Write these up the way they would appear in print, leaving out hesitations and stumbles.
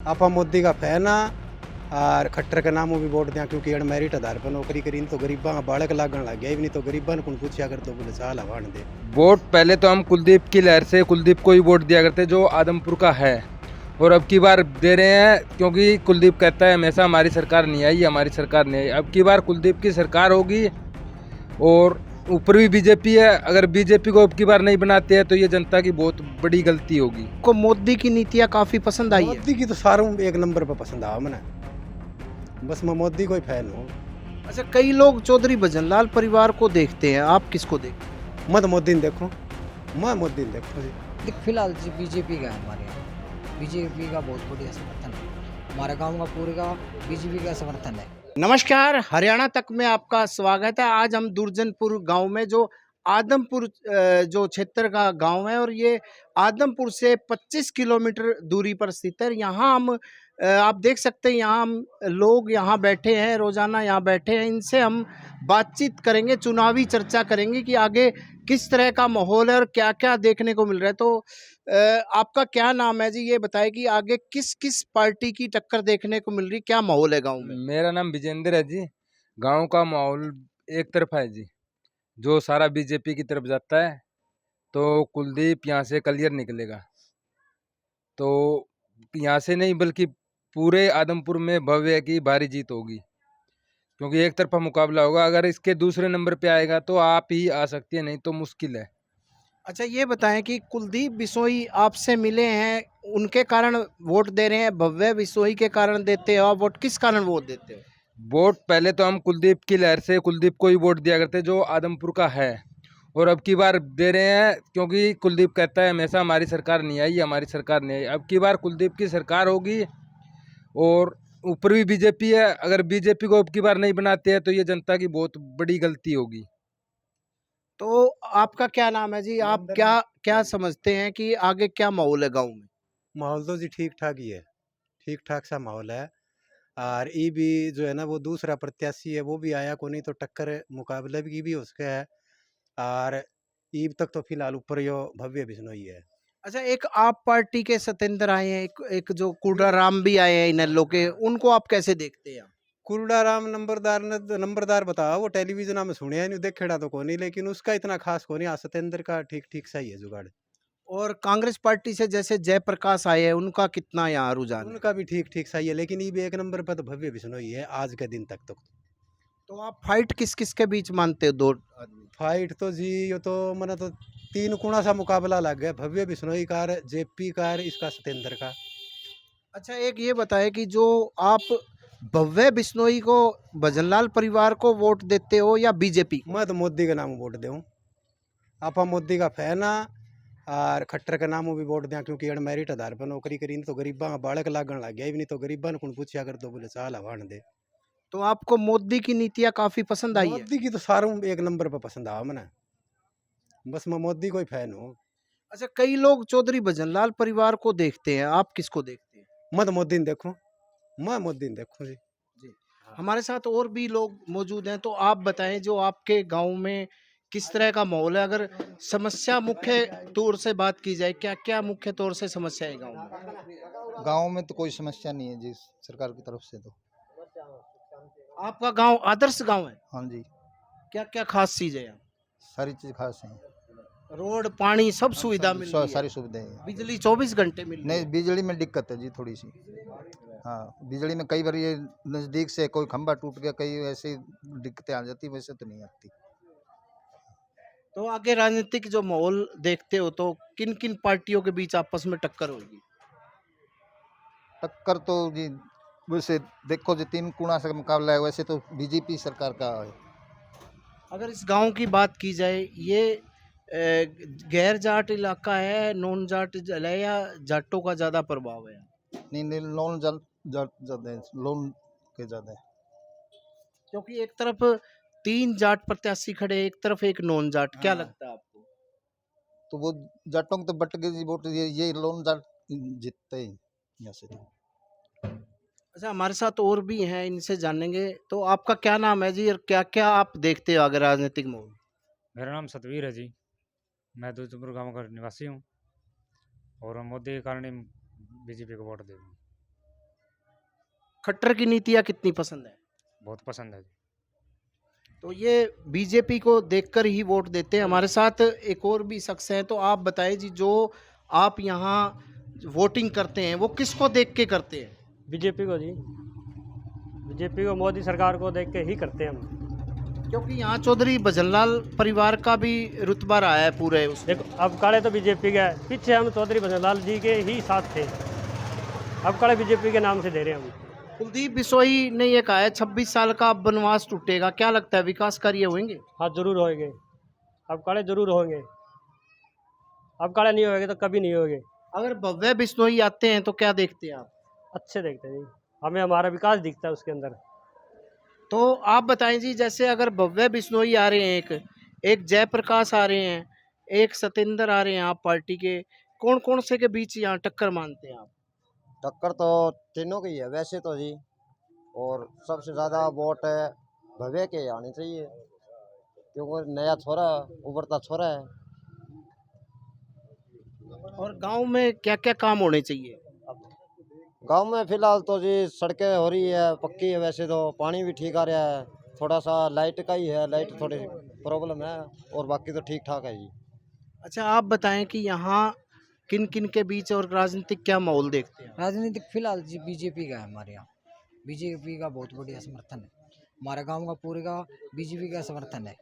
आप मोदी का फैन और खट्टर के नामों भी वोट दिया क्योंकि अड़ मेरिट आधार पर नौकरी करी तो गरीबा का बालक लागण लग गया नहीं तो गरीबा ने कौन पूछा कर तो बोले साल हवान दे। वोट पहले तो हम कुलदीप की लहर से कुलदीप को ही वोट दिया करते जो आदमपुर का है, और अब की बार दे रहे हैं क्योंकि कुलदीप कहता है हमेशा हमारी सरकार नहीं आई, हमारी सरकार नहीं आई। अब की बार कुलदीप की सरकार होगी और ऊपर भी बीजेपी है। अगर बीजेपी को अब की बार नहीं बनाते हैं तो ये जनता की बहुत बड़ी गलती होगी। को मोदी की नीतियाँ काफी पसंद आई है। मोदी की तो सारों एक नंबर पर पसंद आ मैंने, बस मैं मोदी को ही फैन हूँ। अच्छा, कई लोग चौधरी भजनलाल परिवार को देखते हैं, आप किसको देखते हैं? मैं तो मोदी ने देखूँ, मैं मोदी ने देखूँ जी। फिलहाल बीजेपी का है हमारे यहाँ, बीजेपी का बहुत बढ़िया समर्थन है, हमारे गांव का पूरे का बीजेपी का समर्थन है। नमस्कार, हरियाणा तक में आपका स्वागत है। आज हम दुर्जनपुर गांव में जो आदमपुर जो क्षेत्र का गांव है और ये आदमपुर से 25 किलोमीटर दूरी पर स्थित है। यहाँ हम आप देख सकते हैं, यहाँ हम लोग यहाँ बैठे हैं, रोजाना यहाँ बैठे हैं। इनसे हम बातचीत करेंगे, चुनावी चर्चा करेंगे कि आगे किस तरह का माहौल है और क्या क्या देखने को मिल रहा है। तो आपका क्या नाम है जी? ये बताएं कि आगे किस किस पार्टी की टक्कर देखने को मिल रही, क्या माहौल है गांव में? मेरा नाम विजेंद्र है जी। गांव का माहौल एक तरफा है जी, जो सारा बीजेपी की तरफ जाता है, तो कुलदीप यहाँ से क्लियर निकलेगा। तो यहाँ से नहीं बल्कि पूरे आदमपुर में भव्य की भारी जीत होगी, क्योंकि एक तरफा मुकाबला होगा। अगर इसके दूसरे नंबर पे आएगा तो आप ही आ सकती है, नहीं तो मुश्किल है। अच्छा, ये बताएं कि कुलदीप बिशोई आपसे मिले हैं, उनके कारण वोट दे रहे हैं, भव्य बिशोई के कारण देते हो आप वोट? किस कारण वोट देते हो? वोट पहले तो हम कुलदीप की लहर से कुलदीप को ही वोट दिया करते जो आदमपुर का है, और अब की बार दे रहे हैं क्योंकि कुलदीप कहता है हमेशा हमारी सरकार नहीं आई, हमारी सरकार नहीं आई। अब की बार कुलदीप की सरकार होगी और ऊपर भी बीजेपी है। अगर बीजेपी को अब की बार नहीं बनाते हैं तो ये जनता की बहुत बड़ी गलती होगी। तो आपका क्या नाम है जी? आप क्या क्या समझते हैं कि आगे क्या माहौल है गांव में? माहौल तो जी ठीक ठाक ही है, ठीक ठाक सा माहौल है। और ये भी जो है ना वो दूसरा प्रत्याशी है वो भी आया को नहीं तो टक्कर मुकाबले भी हो सके है। और ईब तक तो फिलहाल ऊपर यो भव्य बिश्नोई है। अच्छा, एक आप पार्टी के सतेंद्र आए हैं, एक जो कुर्रा राम भी आए हैं इनेलो के, उनको आप कैसे देखते हैं? कुरड़ा राम नंबरदार ने नंबरदार बताया, वो टेलीविजन में सुने नहीं देखेड़ा तो कोनी, लेकिन उसका इतना खास कोनी। आ सत्येंद्र का ठीक ठीक सही है जुगाड़। और कांग्रेस पार्टी से जैसे जयप्रकाश आए हैं, उनका कितना यहाँ रुझान है? उनका भी ठीक ठीक सही है, लेकिन ये भी एक नंबर पर तो भव्य बिश्नोई है आज के दिन तक। तो आप फाइट किस किस के बीच मानते हो, दो आदमी? फाइट तो जी ये तो मैंने तो तीन कुणा सा मुकाबला लग गया, भव्य बिश्नोई कार, जेपी कार, इसका सत्येंद्र का। अच्छा, एक ये बताएं कि जो आप भव्य बिश्नोई को, भजनलाल परिवार को वोट देते हो या बीजेपी को? मैं तो मोदी के नाम वोट दूँ, आप मोदी का फैन और खट्टर के नामों भी वोट दिया क्योंकि अड़ मेरिट आधार पर नौकरी करी तो गरीबा का बालक लागण लग गया नहीं तो गरीबा ने कौन पूछा कर तो बोले साल हवान दे। तो आपको मोदी की नीतियाँ काफी पसंद आई है? मोदी की तो सारों एक नंबर पर पसंद आ मैंने, बस मैं मोदी को ही फैन हूँ। अच्छा, कई लोग चौधरी भजनलाल परिवार को देखते हैं, आप किसको देखते हैं? मैं तो मोदी ने देखूँ, मैं मोदी ने देखूँ जी। जी, हमारे साथ और भी लोग मौजूद हैं, तो आप बताएं जो आपके गांव में किस तरह का माहौल है। अगर समस्या मुख्य तौर से बात की जाए, क्या क्या मुख्य तौर से समस्या है गांव में? गांव में तो कोई समस्या नहीं है जी, सरकार की तरफ से तो। आपका गांव आदर्श गांव है? हाँ जी, क्या क्या खास चीज है यहाँ? सारी चीज खास है। रोड, पानी, सब सुविधा मिल रही है? सारी सुविधाएं हैं। बिजली 24 घंटे मिल रही नहीं, है? बिजली में दिक्कत है जी थोड़ी सी। हाँ, बिजली में कई बार ये नज़दीक से कोई खंभा टूट गया, कई ऐसी दिक्कतें आ जाती, वैसे तो नहीं आती। तो आगे राजनीतिक जो माहौल देखते हो तो किन किन पार्टियों के बीच आपस में टक्कर होगी? टक्कर तो जी वैसे देखो जी, तीन कुणा से मुकाबला है, वैसे तो बीजेपी सरकार का है। अगर इस गांव की बात की जाए, ये गैर जाट इलाका है, नॉन जाट है या जाटों का ज्यादा प्रभाव है? नहीं नहीं, लोन ज़्यादा है, लोन के ज़्यादा है। क्योंकि एक तरफ 3 जाट प्रत्याशी खड़े, एक तरफ एक नॉन जाट, क्या हाँ। लगता है आपको? तो वो जाटों को तो बट गई जी वोट, ये लोन जाट जीतते ही यहाँ से तो। अच्छा, हमारे साथ और भी हैं, इनसे जानेंगे। तो आपका क्या नाम है जी और क्या क्या आप देखते हो अगर राजनीतिक माहौल? मेरा नाम सतवीर है जी। मैं दूधपुर गांव का निवासी हूँ और मोदी के कारण ही बीजेपी को वोट देगा। खट्टर की नीतियाँ कितनी पसंद है? बहुत पसंद है जी। तो ये बीजेपी को देखकर ही वोट देते हैं। हमारे साथ एक और भी शख्स हैं, तो आप बताएं जी, जो आप यहाँ वोटिंग करते हैं वो किसको देख के करते हैं? बीजेपी को जी, बीजेपी को, मोदी सरकार को देख के ही करते हैं हम। क्योंकि यहाँ चौधरी भजनलाल परिवार का भी रुतबा रहा है पूरे उसमें। देखो अब काले तो बीजेपी का है, पीछे हम चौधरी भजनलाल जी के ही साथ थे, अब काले बीजेपी के नाम से दे रहे हैं हम। कुलदीप बिश्नोई ने ये कहा है 26 साल का बनवास टूटेगा, क्या लगता है विकास कार्य होंगे? हाँ जरूर होंगे, अब काले जरूर होंगे, अब काले नहीं होंगे तो कभी नहीं होंगे। अगर भव्य बिश्नोई आते हैं तो क्या देखते हैं आप? अच्छे देखते हैं जी, हमें हमारा विकास दिखता है उसके अंदर। तो आप बताएं जी, जैसे अगर भव्य बिश्नोई आ रहे हैं, एक जयप्रकाश आ रहे हैं, एक सतेंद्र आ रहे हैं, आप पार्टी के कौन कौन से के बीच यहाँ टक्कर मानते हैं आप? टक्कर तो तीनों की है वैसे तो जी, और सबसे ज़्यादा वोट भव्य के आनी चाहिए क्योंकि नया छोरा, उभरता छोरा है। और गांव में क्या क्या काम होने चाहिए? गांव में फिलहाल तो जी सड़कें हो रही है, पक्की है, वैसे तो पानी भी ठीक आ रहा है, थोड़ा सा लाइट का ही है, लाइट थोड़ी प्रॉब्लम है, और बाकी तो ठीक ठाक है जी। अच्छा आप बताएं कि यहाँ किन किन के बीच और राजनीतिक क्या माहौल देखते हैं? राजनीतिक फिलहाल जी बीजेपी का है हमारे यहाँ। बीजेपी का बहुत बढ़िया समर्थन है, हमारे गांव का पूरे का बीजेपी का समर्थन है।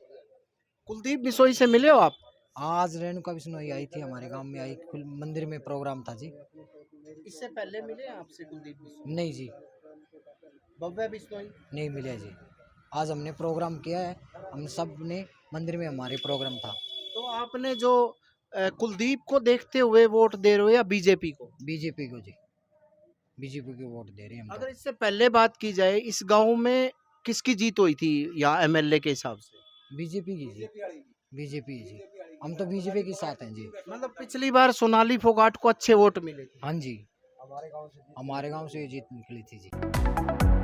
कुलदीप बिश्नोई से मिले हो आप? आज रेणुका बिश्नोई आई थी हमारे गांव में, आई मंदिर में प्रोग्राम था जी। इससे पहले मिले हैं आपसे कुलदीप बिश्नोई? नहीं जी, भव्य बिश्नोई? नहीं मिले जी। आज हमने प्रोग्राम किया है, हम सब ने मंदिर में हमारे प्रोग्राम था। तो आपने जो कुलदीप को देखते हुए वोट दे रहे हो या बीजेपी को? बीजेपी को जी, बीजेपी को वोट दे रहे हैं हम अगर तो। इससे पहले बात की जाए, इस गांव में किसकी जीत हुई थी यहाँ एमएलए के हिसाब से? बीजेपी की जी, बीजेपी जी, हम तो बीजेपी के साथ हैं जी। मतलब पिछली बार सोनाली फोगाट को अच्छे वोट मिले थे। हाँ जी, हमारे गांव से ये जीत निकली थी जी।